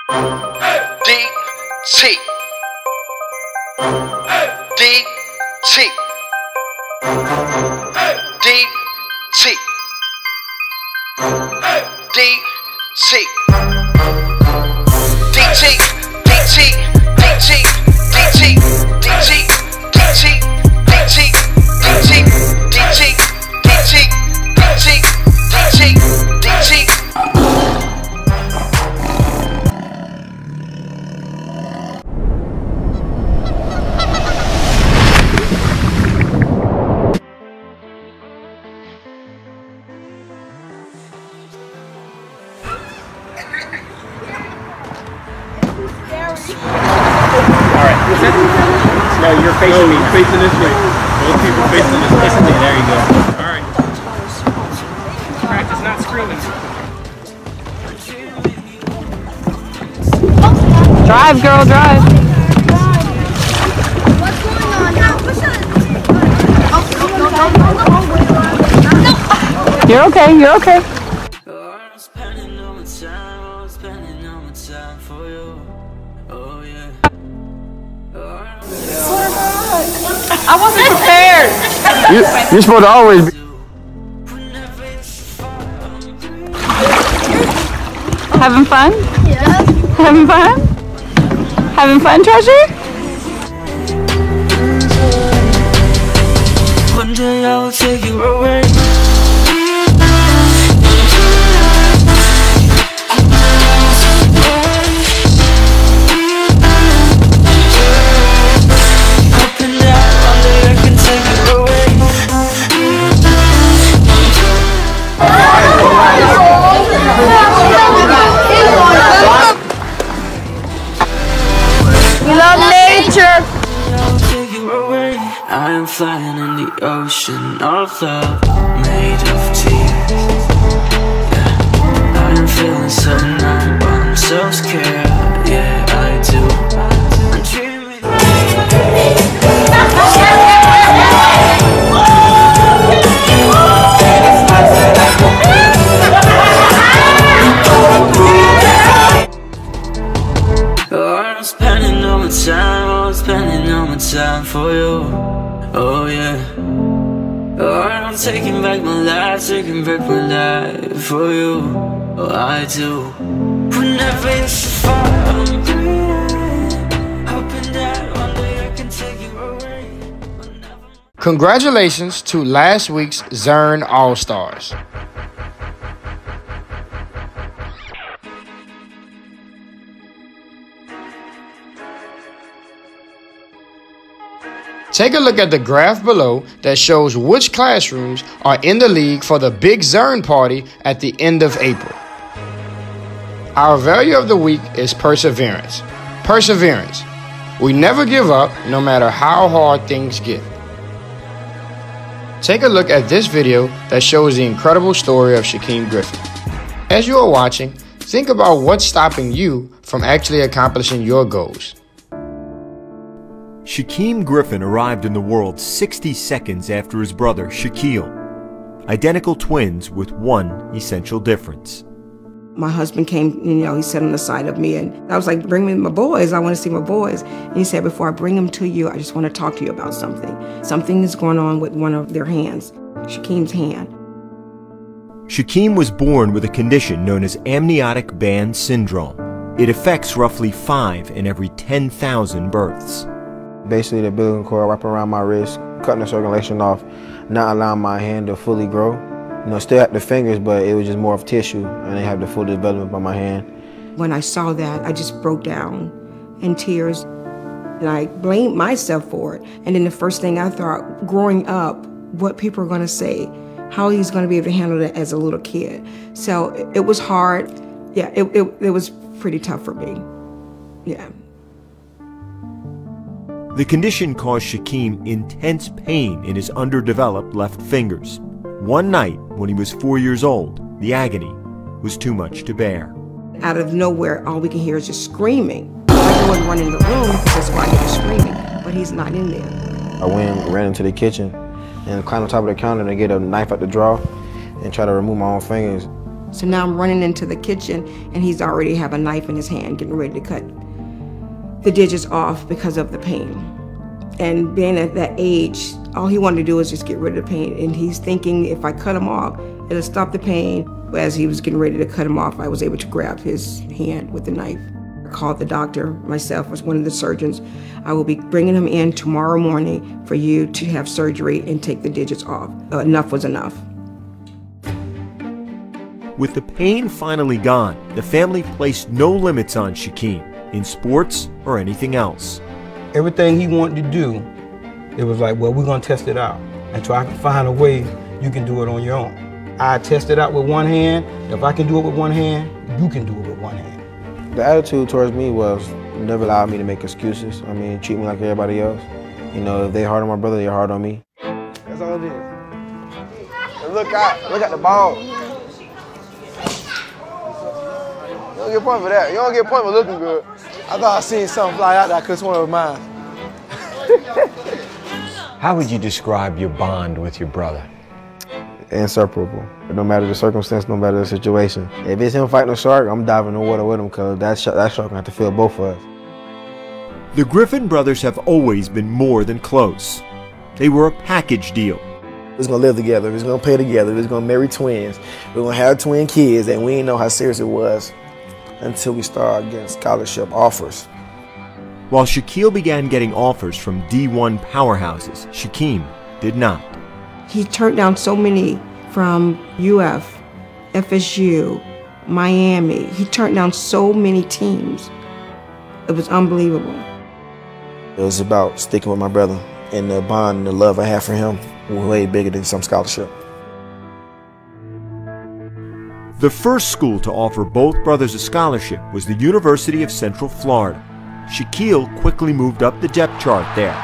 DT. DT. DT. DT. DT. DT. DT. DT. DT. DT. DT. DT. DT. DT. DT. DT. No, you're facing me. Facing this way. Both people facing this way. There you go. All right. Practice not screaming. Drive, girl, drive. What's going on now? Push it. You're okay, you're okay. I'm spending all my time for you. Oh yeah. I wasn't prepared. You're supposed to always be. Having fun? Yes. Having fun? Having fun, Treasure? One day I will take you away. I am flying in the ocean of love, made of tears. Yeah. I am feeling so numb, but I'm so scared. Yeah, I do. I'm dreaming. Oh, I'm spending all my time, spending all my time for you. Oh yeah. Oh, I'm taking back my life for you. Oh, I do. Whenever you're so far, I'm hoping that one day I can take you away. Congratulations to last week's Zern All-Stars. Take a look at the graph below that shows which classrooms are in the league for the Big Zern Party at the end of April. Our value of the week is perseverance. Perseverance. We never give up no matter how hard things get. Take a look at this video that shows the incredible story of Shaquem Griffin. As you are watching, think about what's stopping you from actually accomplishing your goals. Shaquem Griffin arrived in the world 60 seconds after his brother Shaquille. Identical twins with one essential difference. My husband came, he sat on the side of me, and I was like, bring me my boys, I want to see my boys. And he said, before I bring them to you, I just want to talk to you about something. Something is going on with one of their hands, Shaquem's hand. Shaquem was born with a condition known as amniotic band syndrome. It affects roughly 5 in every 10,000 births. Basically, the umbilical cord wrapping around my wrist, cutting the circulation off, not allowing my hand to fully grow. Still had the fingers, but it was just more of tissue. I didn't have the full development by my hand. When I saw that, I just broke down in tears, and I blamed myself for it. And then the first thing I thought, growing up, what people are going to say, how he's going to be able to handle that as a little kid. So it was hard. Yeah, it was pretty tough for me. Yeah. The condition caused Shaquem intense pain in his underdeveloped left fingers. One night, when he was 4 years old, the agony was too much to bear. Out of nowhere, all we can hear is just screaming. I go and run in the room because that's why I hear screaming, but he's not in there. I ran into the kitchen and climbed on top of the counter to get a knife out the drawer and try to remove my own fingers. So now I'm running into the kitchen, and he's already have a knife in his hand, getting ready to cut the digits off because of the pain. And being at that age, all he wanted to do was just get rid of the pain. And he's thinking if I cut him off, it'll stop the pain. But as he was getting ready to cut him off, I was able to grab his hand with the knife. I called the doctor myself, as one of the surgeons. I will be bringing him in tomorrow morning for you to have surgery and take the digits off. Enough was enough. With the pain finally gone, the family placed no limits on Shaquem in sports or anything else. Everything he wanted to do, it was like, well, we're gonna test it out. Until I can find a way you can do it on your own. I test it out with one hand. If I can do it with one hand, you can do it with one hand. The attitude towards me was never allow me to make excuses. I mean, treat me like everybody else. You know, if they hard on my brother, they're hard on me. That's all it is. And look at the ball. You don't get a point for that. You don't get a point for looking good. I thought I seen something fly out there because one of mine. How would you describe your bond with your brother? Inseparable. No matter the circumstance, no matter the situation. If it's him fighting a shark, I'm diving in the water with him because that shark gonna have to feel both of us. The Griffin brothers have always been more than close. They were a package deal. We was gonna live together, we was gonna play together, we was gonna marry twins, we were gonna have twin kids, and we didn't know how serious it was until we started getting scholarship offers. While Shaquille began getting offers from D1 powerhouses, Shaquem did not. He turned down so many from UF, FSU, Miami. He turned down so many teams. It was unbelievable. It was about sticking with my brother, and the bond and the love I have for him was way bigger than some scholarship. The first school to offer both brothers a scholarship was the University of Central Florida. Shaquille quickly moved up the depth chart there.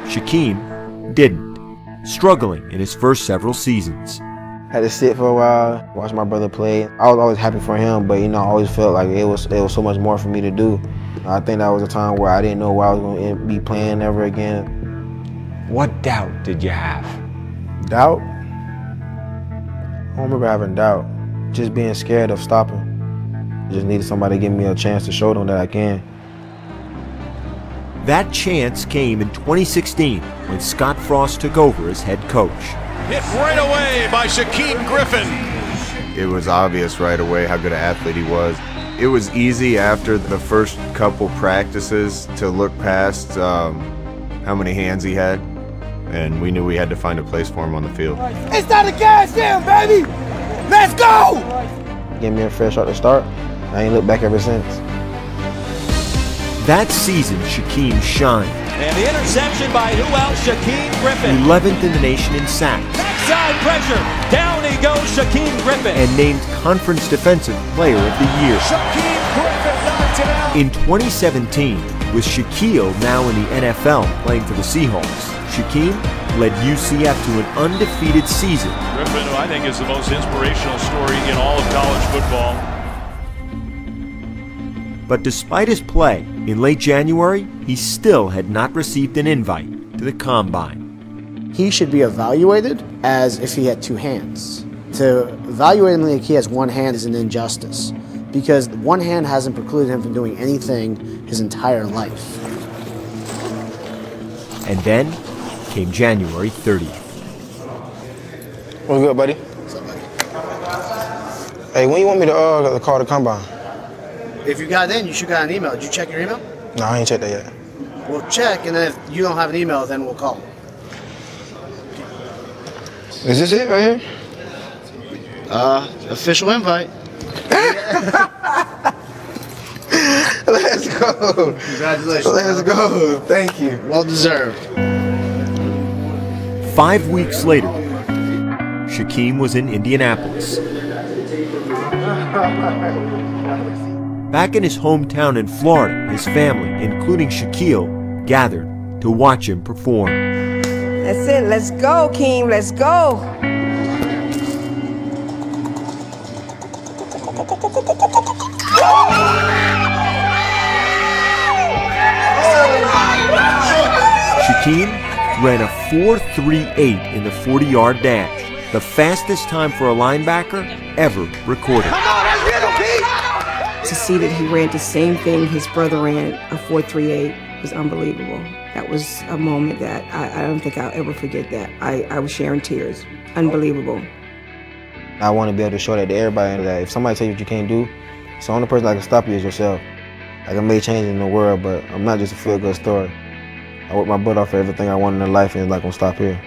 Shaquem didn't, struggling in his first several seasons. Had to sit for a while, watch my brother play. I was always happy for him, but you know, I always felt like it was so much more for me to do. I think that was a time where I didn't know where I was going to be playing ever again. What doubt did you have? Doubt? I don't remember having doubt. Just being scared of stopping. I just needed somebody to give me a chance to show them that I can. That chance came in 2016 when Scott Frost took over as head coach. Hit right away by Shaquem Griffin. It was obvious right away how good an athlete he was. It was easy after the first couple practices to look past how many hands he had, and we knew we had to find a place for him on the field. It's not a gas down, baby! Let's go! Gave me a fair shot to start. I ain't looked back ever since. That season, Shaquem shined. And the interception by who else? Shaquem Griffin. 11th in the nation in sacks. Backside pressure. Down he goes, Shaquem Griffin. And named Conference Defensive Player of the Year. Shaquem Griffin knocked it out. In 2017, with Shaquille now in the NFL playing for the Seahawks, Shaquem led UCF to an undefeated season. Griffin, who I think is the most inspirational story in all of college football. But despite his play, in late January, he still had not received an invite to the Combine. He should be evaluated as if he had two hands. To evaluate him like he has one hand is an injustice, because one hand hasn't precluded him from doing anything his entire life. And then came January 30th. What's good, buddy? What's up, buddy? Hey, when you want me to call the Combine? If you got it in, you should got an email. Did you check your email? No, I ain't checked that yet. We'll check, and then if you don't have an email, then we'll call. Is this it right here? Official invite. Let's go. Congratulations. Let's go. Thank you. Well deserved. 5 weeks later, Shaquem was in Indianapolis. Back in his hometown in Florida, his family, including Shaquille, gathered to watch him perform. That's it. Let's go, Keem. Let's go. Shaquem ran a 4.38 in the 40-yard dash, the fastest time for a linebacker ever recorded. To see that he ran the same thing his brother ran, a 4.38, was unbelievable. That was a moment that I don't think I'll ever forget that. I was sharing tears. Unbelievable. I want to be able to show that to everybody, that if somebody tells you what you can't do, it's the only person that can stop you is yourself. Like, I made changes in the world, but I'm not just a feel-good story. I worked my butt off for everything I wanted in life, and it's not gonna stop here.